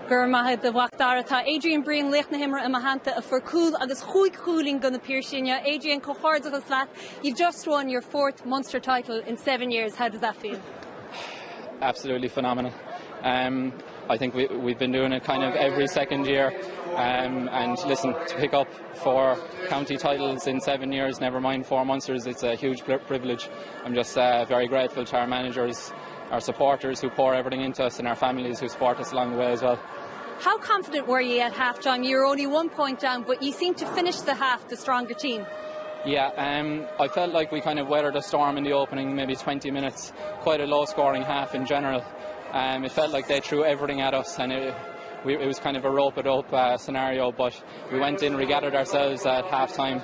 gur maithe de bhachtara tá Adrian Breen leich na himra a mahananta a forcúil agus chuig chúling gona Pearsinne. Adrian, cochard agus leat, you've just won your 4th Munster title in 7 years. How does that feel? Absolutely phenomenal. I think we've been doing it kind of every second year, and listen, to pick up 4 county titles in 7 years, never mind 4 Munsters, it's a huge privilege. I'm just very grateful to our managers, our supporters who pour everything into us, and our families who support us along the way as well. How confident were you at half-time? You were only 1 point down, but you seemed to finish the half the stronger team. Yeah, I felt like we kind of weathered a storm in the opening, maybe 20 minutes, quite a low-scoring half in general. It felt like they threw everything at us, and it was kind of a rope-it-up scenario, but we went in, regathered ourselves at half-time,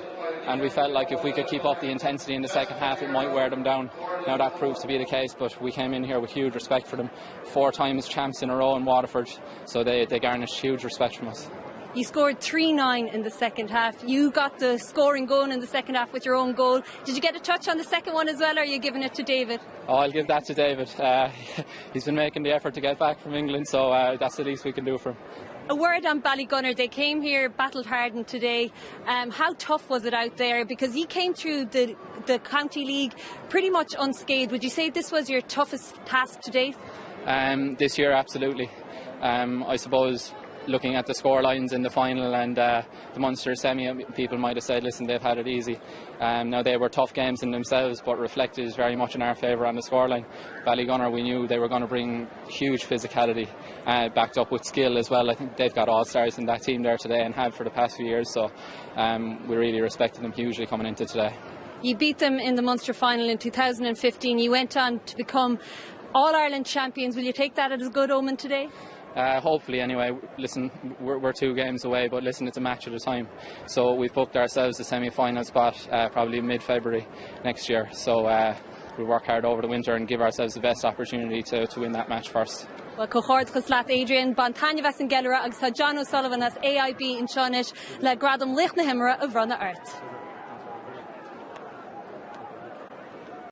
and we felt like if we could keep up the intensity in the second half, it might wear them down. Now that proves to be the case, but we came in here with huge respect for them. 4 times champs in a row in Waterford, so they garnished huge respect from us. You scored 3-9 in the second half. You got the scoring going in the second half with your own goal. Did you get a touch on the second one as well, or are you giving it to David? Oh, I'll give that to David. He's been making the effort to get back from England, so that's the least we can do for him. A word on Ballygunner. They came here, battled hardened today. How tough was it out there? Because you came through the County League pretty much unscathed. Would you say this was your toughest task to date? This year, absolutely. I suppose looking at the score lines in the final and the Munster semi, people might have said, listen, they've had it easy. Now they were tough games in themselves, but reflected very much in our favour on the scoreline. Ballygunner, we knew they were going to bring huge physicality, backed up with skill as well. I think they've got all-stars in that team there today and have for the past few years, so we really respected them hugely coming into today. You beat them in the Munster final in 2015. You went on to become All-Ireland champions. Will you take that as a good omen today? Hopefully, anyway. Listen, we're 2 games away, but listen, it's a match at a time. So we've booked ourselves a semi-final spot probably mid-February next year. So we'll work hard over the winter and give ourselves the best opportunity to win that match first. Well, cochard chus leat Adrian, ban Tanya Vesson Gellera agus John O'Sullivan as AIB in Seanish le gradam lich na himra of Runna Earth.